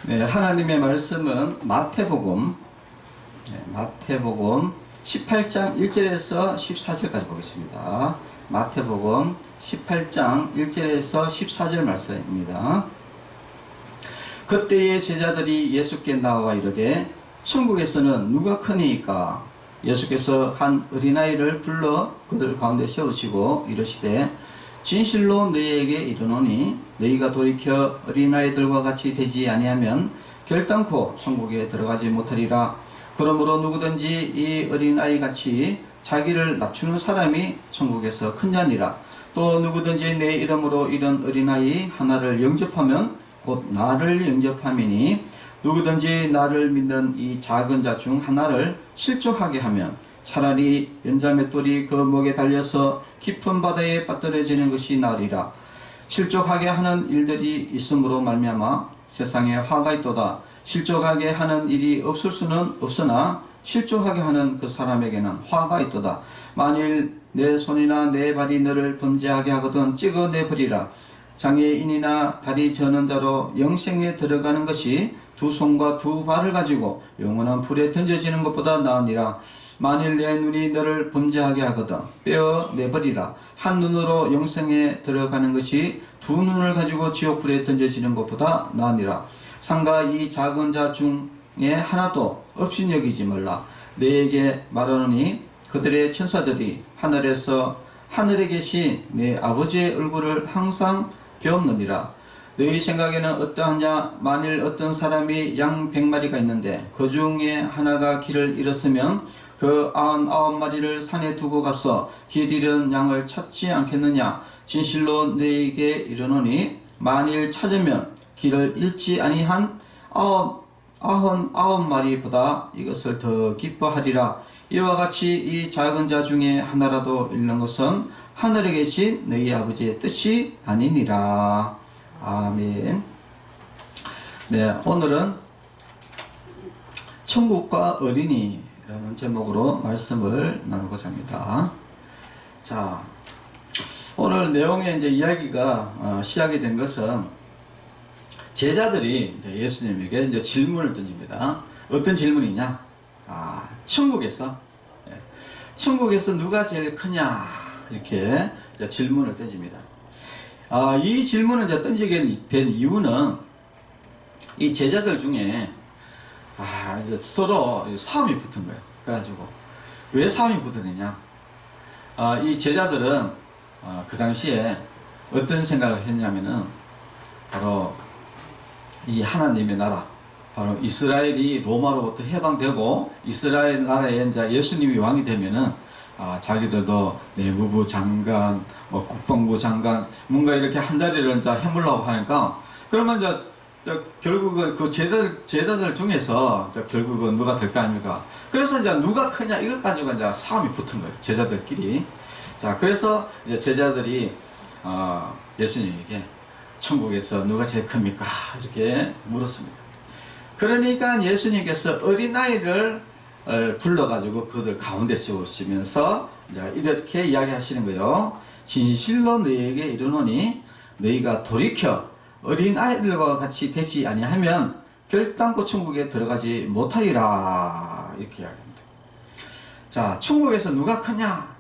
네, 하나님의 말씀은 마태복음 18장 1절에서 14절까지 보겠습니다. 마태복음 18장 1절에서 14절 말씀입니다. 그때의 제자들이 예수께 나와 이르되 천국에서는 누가 크니이까? 예수께서 한 어린아이를 불러 그들 가운데 세우시고 이르시되 진실로 너희에게 이르노니 너희가 돌이켜 어린아이들과 같이 되지 아니하면 결단코 천국에 들어가지 못하리라. 그러므로 누구든지 이 어린아이 같이 자기를 낮추는 사람이 천국에서 큰 자니라. 또 누구든지 내 이름으로 이런 어린아이 하나를 영접하면 곧 나를 영접함이니 누구든지 나를 믿는 이 작은 자 중 하나를 실족하게 하면 차라리 연자맷돌이 그 목에 달려서 깊은 바다에 빠뜨려지는 것이 나으리라. 실족하게 하는 일들이 있음으로 말미암아 세상에 화가 있도다. 실족하게 하는 일이 없을 수는 없으나 실족하게 하는 그 사람에게는 화가 있도다. 만일 내 손이나 내 발이 너를 범죄하게 하거든 찍어내버리라. 장애인이나 다리 저는 자로 영생에 들어가는 것이 두 손과 두 발을 가지고 영원한 불에 던져지는 것보다 나으니라. 만일 내 눈이 너를 범죄하게 하거든 빼어내버리라. 한 눈으로 영생에 들어가는 것이 두 눈을 가지고 지옥불에 던져지는 것보다 나으니라. 상가 이 작은 자 중에 하나도 없인 여기지 말라. 너에게 말하노니 그들의 천사들이 하늘에 계신 내 아버지의 얼굴을 항상 배웠느니라. 너희 생각에는 어떠하냐? 만일 어떤 사람이 양 100마리가 있는데 그 중에 하나가 길을 잃었으면 그 99마리를 산에 두고 가서 길 잃은 양을 찾지 않겠느냐? 진실로 너희에게 이르노니 만일 찾으면 길을 잃지 아니한 99마리보다 이것을 더 기뻐하리라. 이와 같이 이 작은 자 중에 하나라도 잃는 것은 하늘에 계신 너희 아버지의 뜻이 아니니라. 아멘. 네, 오늘은 천국과 어린이라는 제목으로 말씀을 나누고자 합니다. 자, 오늘 내용의 이제 이야기가 시작이 된 것은 제자들이 이제 예수님에게 이제 질문을 던집니다. 어떤 질문이냐? 천국에서 누가 제일 크냐? 이렇게 이제 질문을 던집니다. 이 질문을 이제 던지게 된 이유는 이 제자들 중에 이제 서로 싸움이 붙은 거예요. 그래가지고 왜 싸움이 붙었느냐? 이 제자들은 그 당시에 어떤 생각을 했냐면은 바로 이 하나님의 나라, 바로 이스라엘이 로마로부터 해방되고 이스라엘 나라에 이제 예수님이 왕이 되면은 자기들도 내무부 장관, 국방부 장관, 뭔가 이렇게 한 자리를 이제 해물라고 하니까, 그러면 이제 결국은 그 제자들 중에서 결국은 누가 될 거 아닙니까? 그래서 이제 누가 크냐, 이것 가지고 이제 싸움이 붙은 거예요. 제자들끼리. 자, 그래서 이제 제자들이, 예수님에게 천국에서 누가 제일 큽니까? 이렇게 물었습니다. 그러니까 예수님께서 어린아이를 불러가지고 그들 가운데 세우시면서 이렇게 이야기하시는 거예요. 진실로 너희에게 이르노니 너희가 돌이켜 어린아이들과 같이 되지 아니하면 결단코 천국에 들어가지 못하리라. 이렇게 이야기합니다. 자, 천국에서 누가 크냐?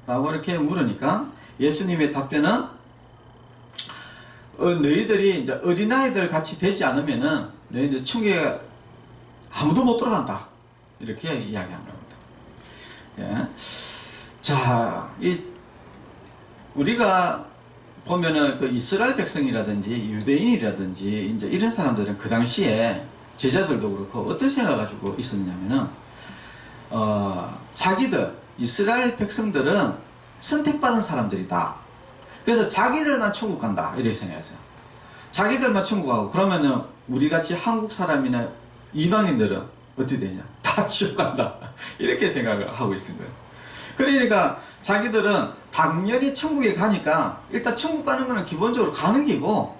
라고 이렇게 물으니까 예수님의 답변은 너희들이 이제 어린아이들 같이 되지 않으면은 너희들 천국에 아무도 못 들어간다. 이렇게 이야기한 겁니다. 예. 자, 우리가 보면은 그 이스라엘 백성이라든지 유대인이라든지 이제 이런 사람들은 그 당시에 제자들도 그렇고 어떤 생각을 가지고 있었냐면은, 자기들, 이스라엘 백성들은 선택받은 사람들이다. 그래서 자기들만 천국 간다. 이렇게 생각했어요. 자기들만 천국 가고, 그러면은 우리 같이 한국 사람이나 이방인들은 어떻게 되냐? 다 지옥 간다. 이렇게 생각을 하고 있는 거예요. 그러니까 자기들은 당연히 천국에 가니까 일단 천국 가는 거는 기본적으로 가는 기고,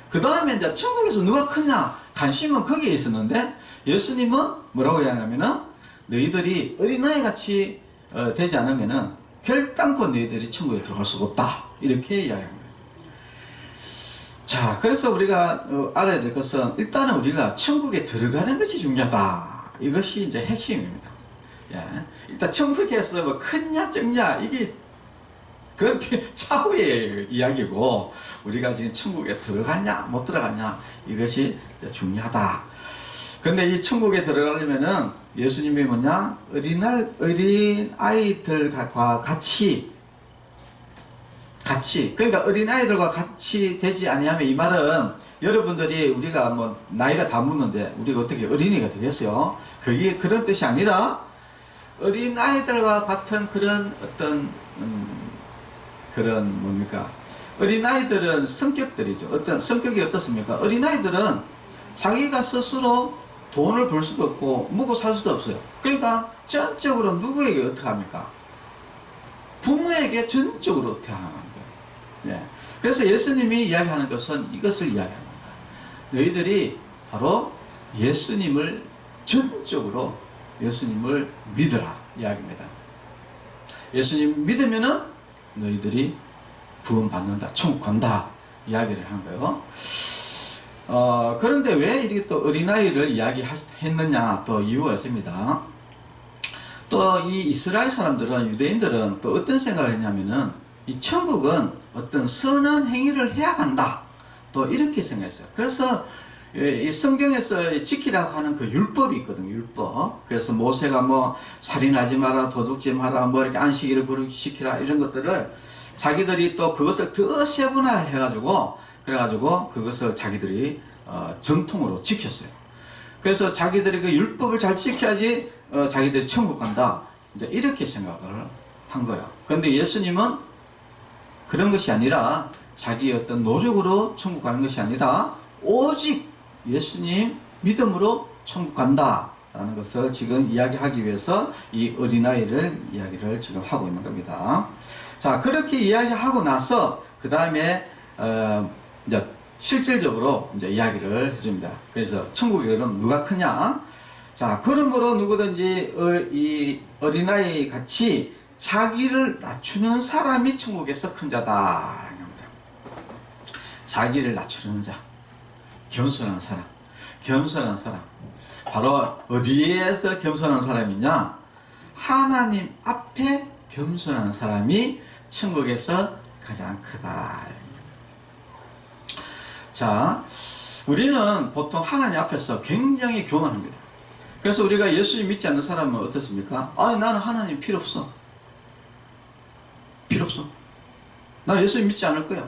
그 다음에 이제 천국에서 누가 크냐? 관심은 거기에 있었는데, 예수님은 뭐라고 이야기하냐면은 너희들이 어린아이 같이 되지 않으면은 결단코 너희들이 천국에 들어갈 수가 없다. 이렇게 이야기합니다. 자, 그래서 우리가 알아야 될 것은 일단은 우리가 천국에 들어가는 것이 중요하다. 이것이 이제 핵심입니다. 예. 일단 천국에서 뭐 크냐 적냐 이게 그 차후의 이야기고, 우리가 지금 천국에 들어갔냐 못 들어갔냐 이것이 중요하다. 근데 이 천국에 들어가려면은 예수님이 뭐냐, 어린 아이들과 같이 그러니까 어린 아이들과 같이 되지 아니하면, 이 말은 여러분들이 우리가 뭐 나이가 다 묻는데 우리가 어떻게 어린이가 되겠어요? 그게 그런 뜻이 아니라 어린 아이들과 같은 그런 어떤 그런 뭡니까? 어린아이들은 성격들이죠. 어떤 성격이 어떻습니까? 어린아이들은 자기가 스스로 돈을 벌 수도 없고 먹고 살 수도 없어요. 그러니까 전적으로 누구에게 어떻게 합니까? 부모에게 전적으로 어떻게 하는 거예요. 예. 그래서 예수님이 이야기하는 것은 이것을 이야기하는 거예요. 너희들이 바로 예수님을 전적으로 예수님을 믿으라 이야기입니다. 예수님 믿으면은 너희들이 구원받는다, 천국 간다 이야기를 한 거예요. 그런데 왜 이렇게 또 어린아이를 이야기했느냐, 또 이유가 있습니다. 또 이 이스라엘 사람들은, 유대인들은 또 어떤 생각을 했냐면은, 이 천국은 어떤 선한 행위를 해야 한다, 또 이렇게 생각했어요. 그래서 이 성경에서 지키라고 하는 그 율법이 있거든요, 율법. 그래서 모세가 뭐 살인하지 마라, 도둑질 마라, 뭐 이렇게 안식일을 지키라, 이런 것들을 자기들이 또 그것을 더 세분화해가지고, 그래가지고 그것을 자기들이 정통으로 지켰어요. 그래서 자기들이 그 율법을 잘 지켜야지 자기들이 천국 간다, 이제 이렇게 생각을 한 거예요. 그런데 예수님은 그런 것이 아니라, 자기 어떤 노력으로 천국 가는 것이 아니라 오직 예수님 믿음으로 천국 간다 라는 것을 지금 이야기하기 위해서 이 어린아이를 이야기를 지금 하고 있는 겁니다. 자, 그렇게 이야기하고 나서 그 다음에 이제 실질적으로 이제 이야기를 해줍니다. 그래서 천국에는 누가 크냐? 자, 그러므로 누구든지 이 어린아이 같이 자기를 낮추는 사람이 천국에서 큰 자다. 자기를 낮추는 자, 겸손한 사람, 겸손한 사람. 바로 어디에서 겸손한 사람이냐? 하나님 앞에 겸손한 사람이 천국에서 가장 크다. 자, 우리는 보통 하나님 앞에서 굉장히 교만합니다. 그래서 우리가 예수님 믿지 않는 사람은 어떻습니까? 아니, 나는 하나님 필요 없어. 필요 없어. 나 예수님 믿지 않을 거야.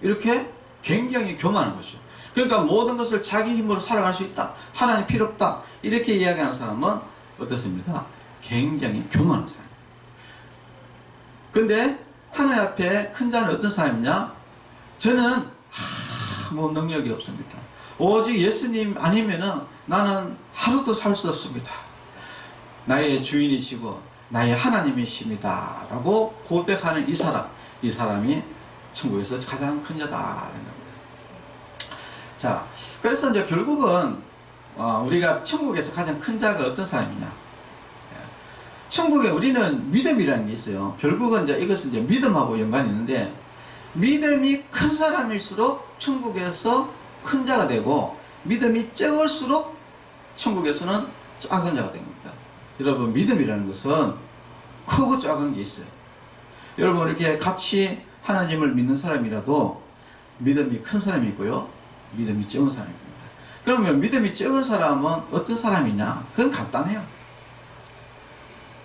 이렇게 굉장히 교만한 것이죠. 그러니까 모든 것을 자기 힘으로 살아갈 수 있다. 하나님 필요 없다. 이렇게 이야기하는 사람은 어떻습니까? 굉장히 교만한 사람. 근데 하나님 앞에 큰 자는 어떤 사람이냐? 저는 아무 능력이 없습니다. 오직 예수님 아니면은 나는 하루도 살 수 없습니다. 나의 주인이시고 나의 하나님이십니다 라고 고백하는 이 사람이 천국에서 가장 큰 자다. 자, 그래서 이제 결국은 우리가 천국에서 가장 큰 자가 어떤 사람이냐? 천국에 우리는 믿음이라는 게 있어요. 결국은 이제 이것은 이제 믿음하고 연관이 있는데, 믿음이 큰 사람일수록 천국에서 큰 자가 되고, 믿음이 적을수록 천국에서는 작은 자가 됩니다. 여러분, 믿음이라는 것은 크고 작은 게 있어요. 여러분, 이렇게 같이 하나님을 믿는 사람이라도 믿음이 큰 사람이 있고요, 믿음이 적은 사람이 있습니다. 그러면 믿음이 적은 사람은 어떤 사람이냐? 그건 간단해요.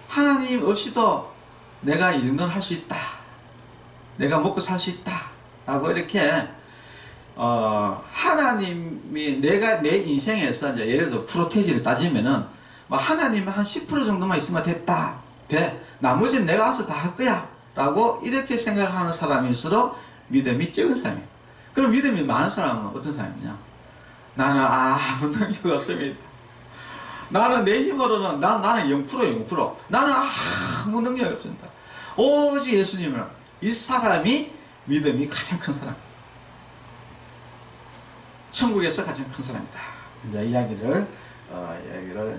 하나님 없이도 내가 이 정도는 할 수 있다, 내가 먹고 살 수 있다 라고 이렇게 하나님이 내가 내 인생에서 이제 예를 들어 프로테이지를 따지면은 뭐 하나님 한 10% 정도만 있으면 됐다, 나머지는 내가 알아서 다 할 거야 라고 이렇게 생각하는 사람일수록 믿음이 적은 사람이에요. 그럼 믿음이 많은 사람은 어떤 사람이냐? 나는 아무 능력이 없습니다. 나는 내 힘으로는 나는 0%. 나는 아무 능력이 없습니다. 오직 예수님을. 이 사람이 믿음이 가장 큰 사람. 천국에서 가장 큰 사람이다. 이제 이야기를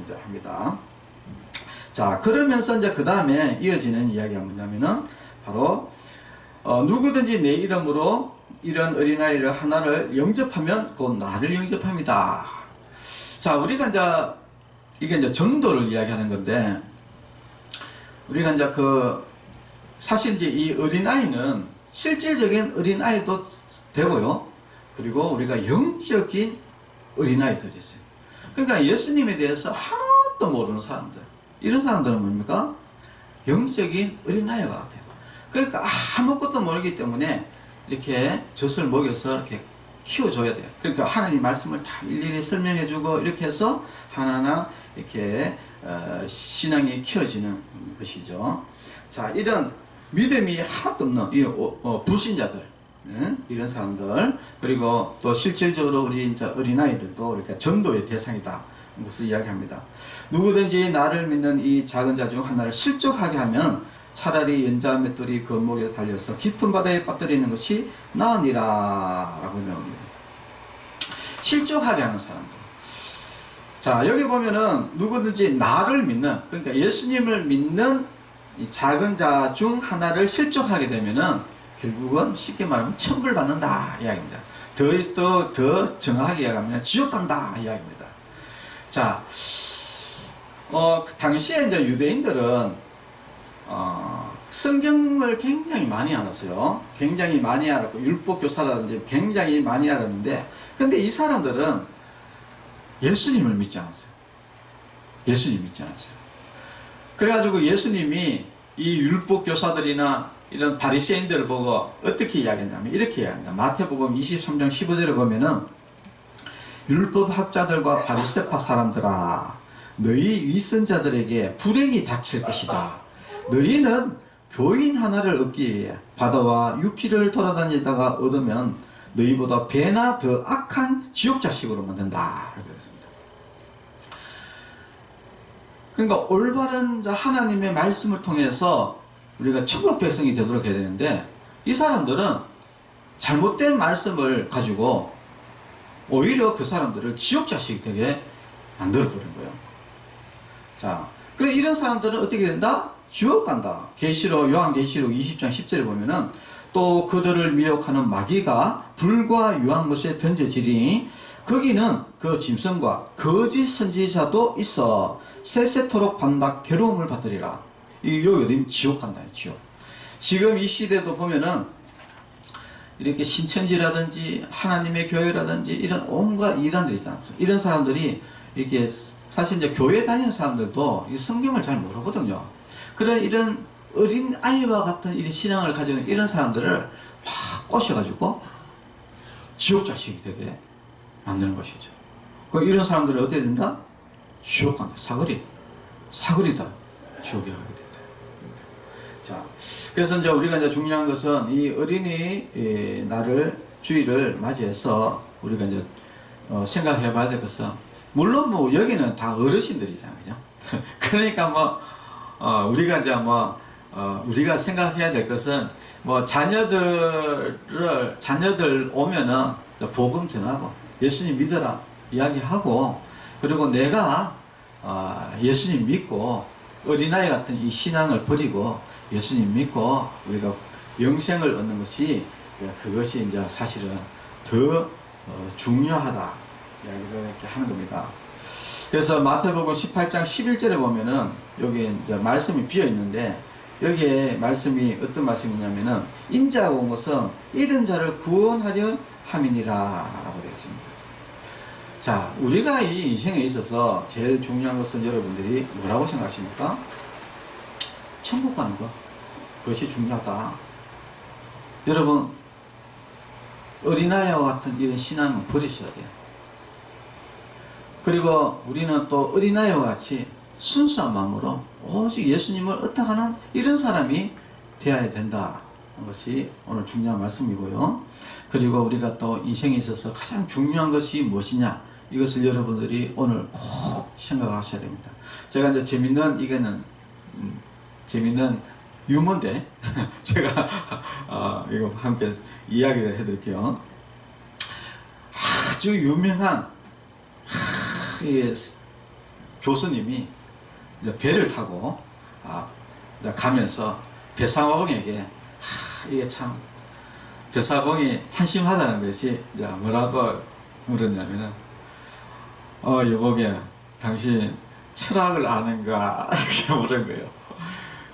이제 합니다. 자, 그러면서 이제 그 다음에 이어지는 이야기가 뭐냐면은 바로 누구든지 내 이름으로 이런 어린아이를 하나를 영접하면 곧 나를 영접합니다. 자, 우리가 이게 이제 전도를 이야기하는 건데, 우리가 이제 사실 이제 이 어린아이는 실질적인 어린아이도 되고요. 그리고 우리가 영적인 어린아이들이 있어요. 그러니까 예수님에 대해서 하나도 모르는 사람들. 이런 사람들은 뭡니까? 영적인 어린아이와 같아요. 그러니까 아무것도 모르기 때문에 이렇게 젖을 먹여서 이렇게 키워줘야 돼요. 그러니까 하나님 말씀을 다 일일이 설명해주고 이렇게 해서 하나하나 이렇게 신앙이 키워지는 것이죠. 자, 이런 믿음이 하나도 없는 이 불신자들, 이런 사람들, 그리고 또 실질적으로 우리 이제 어린아이들도 이렇게 전도의 대상이다. 것을 이야기합니다. 누구든지 나를 믿는 이 작은 자 중 하나를 실족하게 하면 차라리 연자 맷돌이 그 목에 달려서 깊은 바다에 빠뜨리는 것이 나으니라 라고 나옵니다. 실족하게 하는 사람들. 자, 여기 보면은 누구든지 나를 믿는, 그러니까 예수님을 믿는 이 작은 자 중 하나를 실족하게 되면은 결국은 쉽게 말하면 천벌 받는다 이야기입니다. 더 정확하게 이야기하면 지옥 간다 이야기입니다. 자, 당시에 이제 유대인들은 성경을 굉장히 많이 알았어요. 굉장히 많이 알았고 율법 교사라든지 굉장히 많이 알았는데, 근데 이 사람들은 예수님을 믿지 않았어요. 예수님 믿지 않았어요. 그래가지고 예수님이 이 율법 교사들이나 이런 바리새인들을 보고 어떻게 이야기했냐면 이렇게 이야기합니다. 마태복음 23장 15절에 보면은 율법 학자들과 바리새파 사람들아, 너희 윗선자들에게 불행이 닥칠 것이다. 너희는 교인 하나를 얻기 위해 바다와 육지를 돌아다니다가 얻으면 너희보다 배나 더 악한 지옥 자식으로 만든다. 그랬습니다. 그러니까 올바른 하나님의 말씀을 통해서 우리가 천국 백성이 되도록 해야 되는데, 이 사람들은 잘못된 말씀을 가지고 오히려 그 사람들을 지옥 자식이 되게 만들어버린 거예요. 자, 그래 이런 사람들은 어떻게 된다? 지옥 간다. 요한계시록 20장 10절에 보면은 또 그들을 미혹하는 마귀가 불과 유황 못에 던져지리니 거기는 그 짐승과 거짓 선지자도 있어 세세토록 반박 괴로움을 받으리라. 여기 지옥 간다. 지옥. 지금 이 시대도 보면은 이렇게 신천지라든지 하나님의 교회라든지 이런 온갖 이단들이 있잖아요. 이런 사람들이 이게 사실 이제 교회 다니는 사람들도 이 성경을 잘 모르거든요. 그런 이런 어린 아이와 같은 이런 신앙을 가지고 있는 이런 사람들을 막 꼬셔가지고 지옥 자식이 되게 만드는 것이죠. 이런 사람들이 어떻게 된다? 지옥 간다. 사거리다. 지옥에 가게 된다. 자, 그래서 이제 우리가 이제 중요한 것은 이 어린이 주일을 맞이해서 우리가 이제 생각해 봐야 될 것은, 물론 뭐 여기는 다 어르신들이잖아요. 그죠? 그러니까 우리가 이제 우리가 생각해야 될 것은 자녀들 오면은 복음 전하고 예수님 믿어라 이야기하고, 그리고 내가 예수님 믿고 어린아이 같은 이 신앙을 버리고 예수님 믿고 우리가 영생을 얻는 것이, 그것이 이제 사실은 더 중요하다 이야기를 이렇게 하는 겁니다. 그래서 마태복음 18장 11절에 보면은 여기 이제 말씀이 비어 있는데, 여기에 말씀이 어떤 말씀이냐면은 인자가 온 것은 잃은 자를 구원하려 함이니라 라고 되어 있습니다. 자, 우리가 이 인생에 있어서 제일 중요한 것은 여러분들이 뭐라고 생각하십니까? 천국 가는 것. 그것이 중요하다. 여러분, 어린아이와 같은 이런 신앙은 버리셔야 돼요. 그리고 우리는 또 어린아이와 같이 순수한 마음으로 오직 예수님을 의탁하는 이런 사람이 되어야 된다는 것이 오늘 중요한 말씀이고요. 그리고 우리가 또 인생에 있어서 가장 중요한 것이 무엇이냐, 이것을 여러분들이 오늘 꼭 생각하셔야 됩니다. 제가 이제 재밌는 유머인데 제가 이거 함께 이야기를 해드릴게요. 아주 유명한 교수님이 이제 배를 타고 가면서 배상왕에게 이게 참 벼사공이 한심하다는 것이 이제 뭐라고 물었냐면은 여보게 당신 철학을 아는가 이렇게 물은 거예요.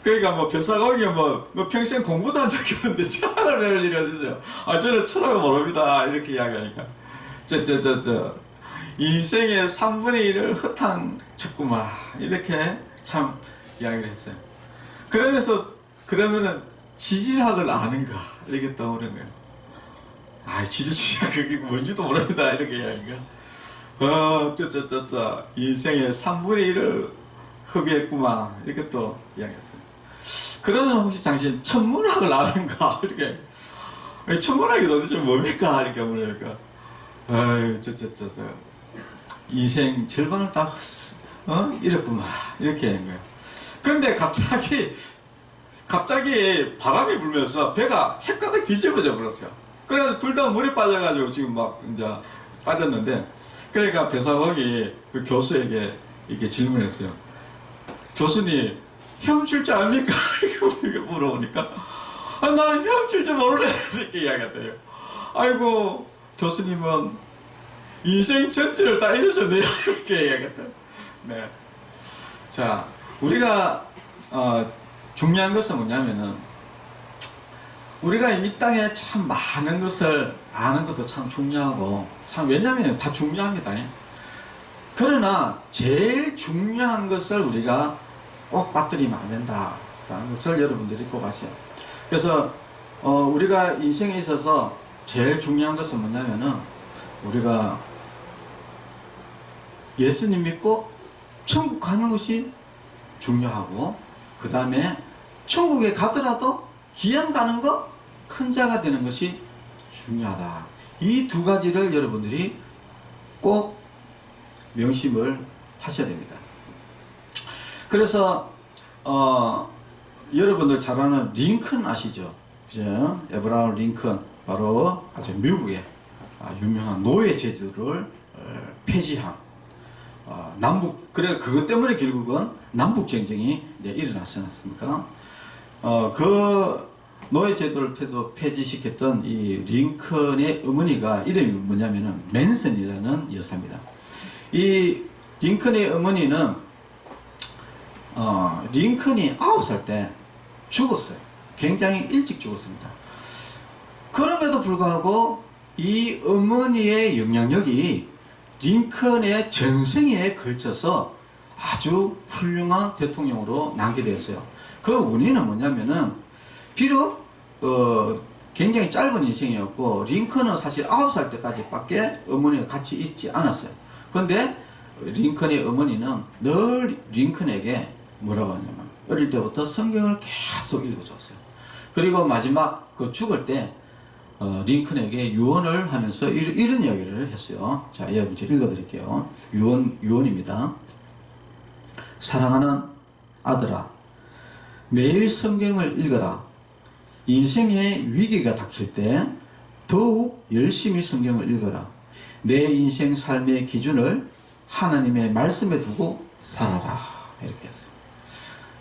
그러니까 뭐 벼사공이 뭐 평생 공부도 한 적이 없는데 철학을 배울 일이 어디죠? 저는 철학을 모릅니다 이렇게 이야기하니까 인생의 3분의 1을 헛탕쳤구만 이렇게 참 이야기를 했어요. 그러면은 지질학을 아는가 이렇게 떠오르는 거예요. 지질학 그게 뭔지도 모릅니다 이렇게 이야기가. 인생의 3분의 1을 허비했구만 이렇게 또 이야기했어요. 그러면 혹시 당신 천문학을 아는가 이렇게. 천문학이 도대체 뭡니까 이렇게 물으니까 인생 절반을 다 이랬구만 이렇게 한 거예요. 그런데 갑자기 바람이 불면서 배가 헷가닥 뒤집어져 버렸어요. 그래서 둘 다 물에 빠져가지고 지금 막 이제 빠졌는데, 그러니까 벼사공이 그 교수에게 이렇게 질문했어요. 교수님 헤엄칠 줄 압니까? 이렇게 물어보니까 나는 헤엄칠 줄 모르네 이렇게 이야기했대요. 아이고 교수님은 인생 전체를 다 잃으셨네요 이렇게 이야기했대요. 네. 자, 우리가 중요한 것은 뭐냐면은, 우리가 이 땅에 참 많은 것을 아는 것도 참 중요하고, 왜냐면 다 중요합니다. 그러나 제일 중요한 것을 우리가 꼭 빠뜨리면 안 된다라는 것을 여러분들이 꼭 아셔요. 그래서 우리가 인생에 있어서 제일 중요한 것은 뭐냐면은, 우리가 예수님 믿고 천국 가는 것이 중요하고, 그 다음에 천국에 가더라도 기양 가는 거, 큰 자가 되는 것이 중요하다. 이 두 가지를 여러분들이 꼭 명심을 하셔야 됩니다. 그래서 여러분들 잘 아는 링컨 아시죠? 그죠? 에브라함 링컨, 바로 아주 미국의 유명한 노예 제도를 폐지한 그것 때문에 결국은 남북전쟁이 일어났지 않습니까? 그 노예제도를 폐지시켰던 이 링컨의 어머니가 이름이 뭐냐면은 맨슨이라는 여사입니다. 이 링컨의 어머니는 링컨이 9살 때 죽었어요. 굉장히 일찍 죽었습니다. 그럼에도 불구하고 이 어머니의 영향력이 링컨의 전생에 걸쳐서 아주 훌륭한 대통령으로 남게 되었어요. 그 원인은 뭐냐면은, 비록 굉장히 짧은 인생이었고, 링컨은 사실 9살 때까지 밖에 어머니가 같이 있지 않았어요. 그런데 링컨의 어머니는 늘 링컨에게 뭐라고 하냐면, 어릴 때부터 성경을 계속 읽어줬어요. 그리고 마지막 죽을 때 링컨에게 유언을 하면서 이런 이야기를 했어요. 자, 여러분 제가 읽어드릴게요. 유언입니다. 사랑하는 아들아, 매일 성경을 읽어라. 인생의 위기가 닥칠 때 더욱 열심히 성경을 읽어라. 내 인생 삶의 기준을 하나님의 말씀에 두고 살아라. 이렇게 했어요.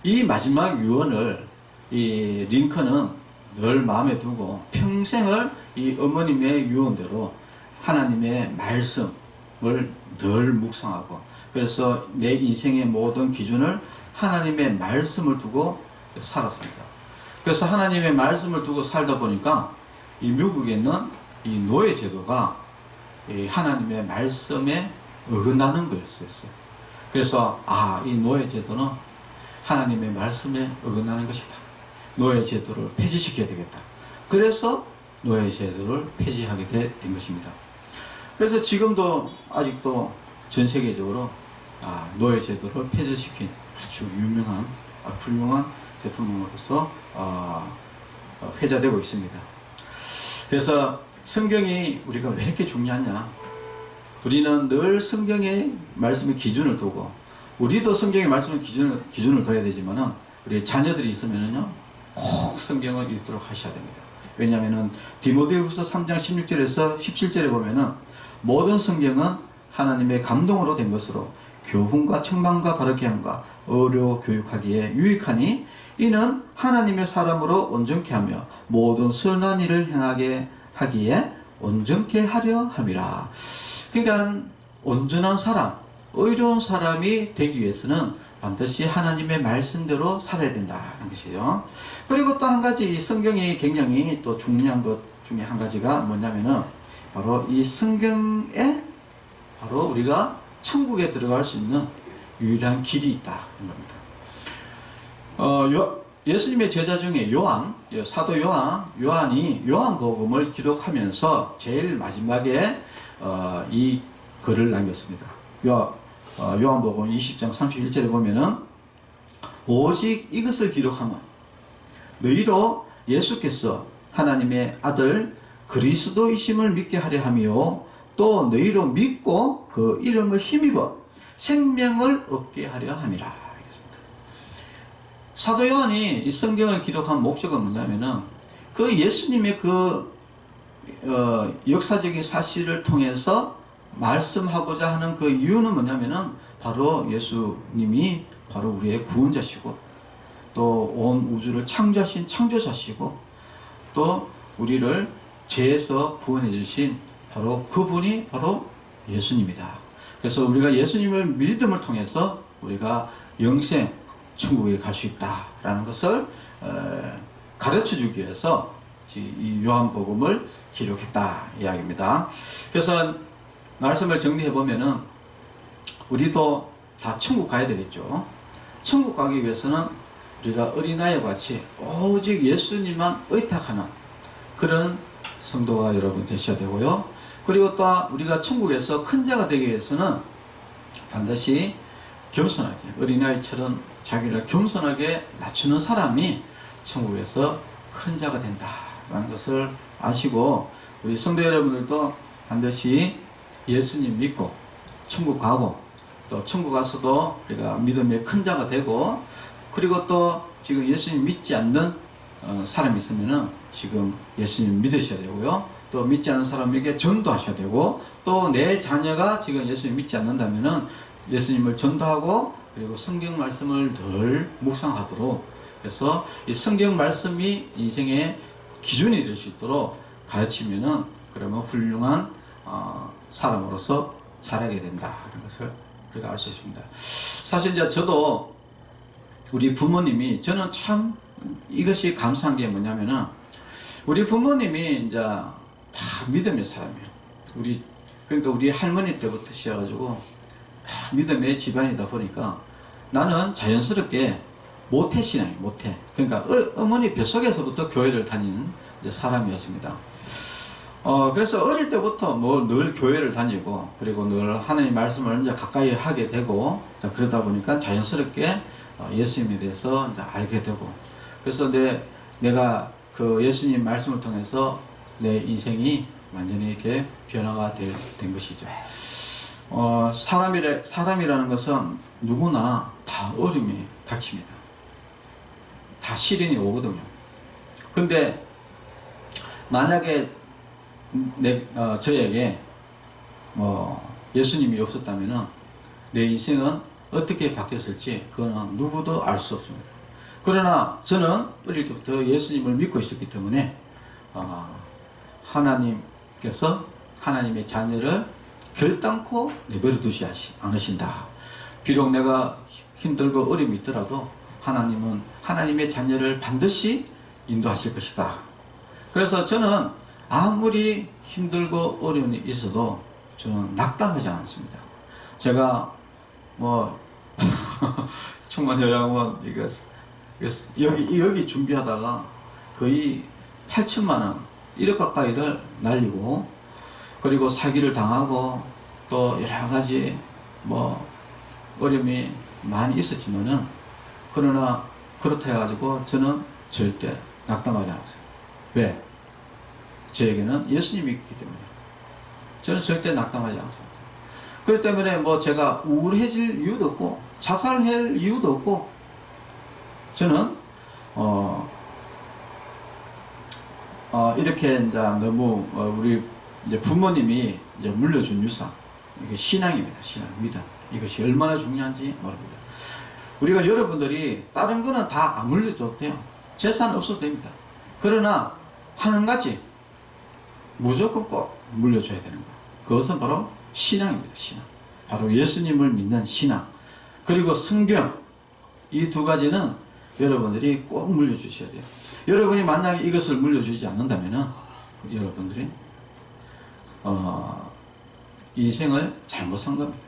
이 마지막 유언을 이 링컨은 늘 마음에 두고 평생을 이 어머님의 유언대로 하나님의 말씀을 늘 묵상하고, 그래서 내 인생의 모든 기준을 하나님의 말씀을 두고 살았습니다. 그래서 하나님의 말씀을 두고 살다 보니까 이 미국에 있는 이 노예 제도가 이 하나님의 말씀에 어긋나는 거였어요. 그래서 이 노예 제도는 하나님의 말씀에 어긋나는 것이다. 노예 제도를 폐지시켜야 되겠다. 그래서 노예 제도를 폐지하게 된 것입니다. 그래서 지금도 아직도 전 세계적으로 노예 제도를 폐지시킨 아주 유명한 훌륭한 대통령으로서 회자되고 있습니다. 그래서 성경이 우리가 왜 이렇게 중요하냐? 우리는 늘 성경의 말씀의 기준을 두고, 우리도 성경의 말씀의 기준을 둬야 되지만은, 우리 자녀들이 있으면은요, 꼭 성경을 읽도록 하셔야 됩니다. 왜냐하면은 디모데후서 3장 16절에서 17절에 보면은, 모든 성경은 하나님의 감동으로 된 것으로 교훈과 책망과 바르게 함과 어려 교육하기에 유익하니 이는 하나님의 사람으로 온전케 하며 모든 선한 일을 행하게 하기에 온전케 하려 함이라. 그러니까 온전한 사람, 의로운 사람이 되기 위해서는 반드시 하나님의 말씀대로 살아야 된다는 것이에요. 그리고 또 한 가지 이 성경이 굉장히 또 중요한 것 중에 한 가지가 뭐냐면은 바로 이 성경에 바로 우리가 천국에 들어갈 수 있는 유일한 길이 있다는 겁니다. 예수님의 제자 중에 사도 요한이 요한복음을 기록하면서 제일 마지막에 이 글을 남겼습니다. 요한복음 20장 31절에 보면은 오직 이것을 기록하면 너희로 예수께서 하나님의 아들 그리스도이심을 믿게 하려 하며 또 너희로 믿고 그 이름을 힘입어 생명을 얻게 하려 함이라. 사도 요한이 이 성경을 기록한 목적은 뭐냐면은 그 예수님의 그 역사적인 사실을 통해서 말씀하고자 하는 그 이유는 뭐냐면은 바로 예수님이 바로 우리의 구원자시고 또 온 우주를 창조하신 창조자시고 또 우리를 죄에서 구원해 주신 바로 그분이 바로 예수님이다. 그래서 우리가 예수님을 믿음을 통해서 우리가 영생 천국에 갈 수 있다라는 것을 가르쳐 주기 위해서 이 요한복음을 기록했다 이야기입니다. 그래서 말씀을 정리해 보면은 우리도 다 천국 가야 되겠죠. 천국 가기 위해서는 우리가 어린아이와 같이 오직 예수님만 의탁하는 그런 성도가 여러분 되셔야 되고요. 그리고 또 우리가 천국에서 큰 자가 되기 위해서는 반드시 겸손하게 어린아이처럼 자기를 겸손하게 낮추는 사람이 천국에서 큰 자가 된다라는 것을 아시고 우리 성도 여러분들도 반드시 예수님 믿고 천국 가고 또 천국 가서도 우리가 믿음의 큰 자가 되고 그리고 또 지금 예수님 믿지 않는 사람이 있으면은 지금 예수님 믿으셔야 되고요. 또 믿지 않는 사람에게 전도하셔야 되고 또 내 자녀가 지금 예수님 믿지 않는다면은 예수님을 전도하고 그리고 성경 말씀을 늘 묵상하도록 그래서 이 성경 말씀이 인생의 기준이 될 수 있도록 가르치면은 그러면 훌륭한 사람으로서 자라게 된다는 것을 우리가 알 수 있습니다. 사실 이제 저도 우리 부모님이 저는 참 이것이 감사한 게 뭐냐면은 우리 부모님이 이제 다 믿음의 사람이에요. 그러니까 우리 할머니 때부터 시작해가지고 다 믿음의 집안이다 보니까 나는 자연스럽게 모태신앙이 모태. 그러니까 어머니 뱃속에서부터 교회를 다니는 사람이었습니다. 그래서 어릴 때부터 뭐 늘 교회를 다니고 그리고 늘 하나님 말씀을 이제 가까이 하게 되고 그러다 보니까 자연스럽게 예수님에 대해서 이제 알게 되고 그래서 내가 그 예수님 말씀을 통해서 내 인생이 완전히 이렇게 변화가 된 것이죠. 사람이라는 것은 누구나 다 어려움이 닥칩니다. 다 시련이 오거든요. 근데 만약에 저에게 예수님이 없었다면은 내 인생은 어떻게 바뀌었을지 그거는 누구도 알 수 없습니다. 그러나 저는 어릴 때부터 예수님을 믿고 있었기 때문에 하나님께서 하나님의 자녀를 결단코 내버려 두지 않으신다. 비록 내가 힘들고 어려움이 있더라도 하나님은 하나님의 자녀를 반드시 인도하실 것이다. 그래서 저는 아무리 힘들고 어려움이 있어도 저는 낙담하지 않습니다. 제가 충만 요양원 여기 준비하다가 거의 8천만 원 1억 가까이를 날리고 그리고 사기를 당하고 또 여러 가지 어려움이 많이 있었지만은 그러나 그렇다 해가지고 저는 절대 낙담하지 않았어요. 왜? 저에게는 예수님이 있기 때문에 저는 절대 낙담하지 않습니다. 그렇기 때문에 제가 우울해질 이유도 없고 자살할 이유도 없고 저는 이렇게 이제 너무 우리 이제 부모님이 이제 물려준 유산 이게 신앙입니다. 신앙, 믿음 이것이 얼마나 중요한지 모릅니다. 우리가 여러분들이 다른 거는 다 안 물려줘도 돼요. 재산 없어도 됩니다. 그러나 한 가지 무조건 꼭 물려줘야 되는 거예요. 그것은 바로 신앙입니다. 신앙. 바로 예수님을 믿는 신앙. 그리고 성경. 이 두 가지는 여러분들이 꼭 물려주셔야 돼요. 여러분이 만약에 이것을 물려주지 않는다면 여러분들이 인생을 잘못 산 겁니다.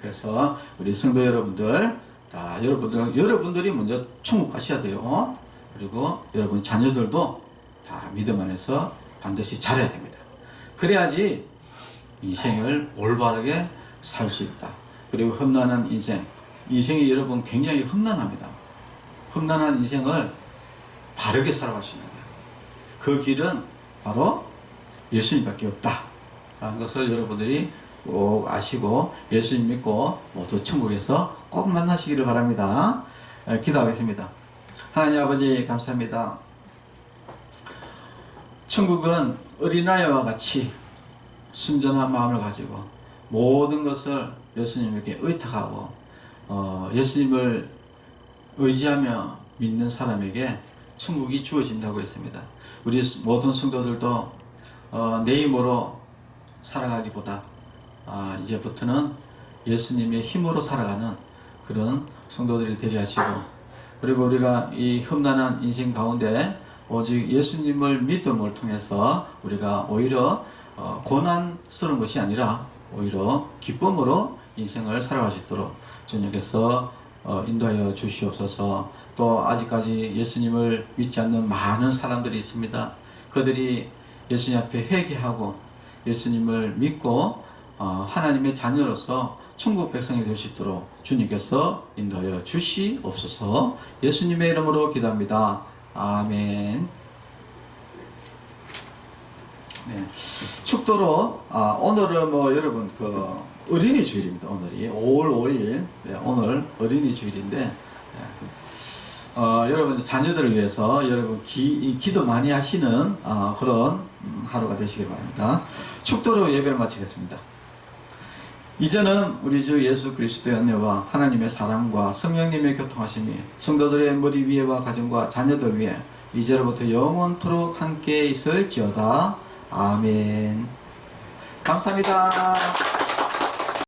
그래서 우리 성도 여러분들, 여러분들이 먼저 천국 가셔야 돼요. 그리고 여러분 자녀들도 다 믿음 안에서 반드시 잘해야 됩니다. 그래야지 인생을 올바르게 살 수 있다. 그리고 험난한 인생이 여러분 굉장히 험난합니다. 험난한 인생을 바르게 살아가시는 거예요. 그 길은 바로 예수님밖에 없다 라는 것을 여러분들이 꼭 아시고 예수님 믿고 모두 천국에서 꼭 만나시기를 바랍니다. 기도하겠습니다. 하나님 아버지 감사합니다. 천국은 어린아이와 같이 순전한 마음을 가지고 모든 것을 예수님에게 의탁하고 예수님을 의지하며 믿는 사람에게 천국이 주어진다고 했습니다. 우리 모든 성도들도 내 힘으로 살아가기보다 이제부터는 예수님의 힘으로 살아가는 그런 성도들이 되게 하시고, 그리고 우리가 이 험난한 인생 가운데 오직 예수님을 믿음을 통해서 우리가 오히려 고난스러운 것이 아니라 오히려 기쁨으로 인생을 살아갈 수 있도록 주님께서 인도하여 주시옵소서. 또 아직까지 예수님을 믿지 않는 많은 사람들이 있습니다. 그들이 예수님 앞에 회개하고 예수님을 믿고 하나님의 자녀로서 천국 백성이 될 수 있도록 주님께서 인도하여 주시옵소서. 예수님의 이름으로 기도합니다. 아멘. 네. 축도로 오늘은 여러분 어린이 주일입니다. 오늘이 5월 5일 오늘 어린이 주일인데 여러분 자녀들을 위해서 여러분 기도 많이 하시는 그런 하루가 되시길 바랍니다. 축도로 예배를 마치겠습니다. 이제는 우리 주 예수 그리스도의 은혜와 하나님의 사랑과 성령님의 교통하심이 성도들의 머리 위에와 가정과 자녀들 위에 이제로부터 영원토록 함께 있을지어다. 아멘. 감사합니다.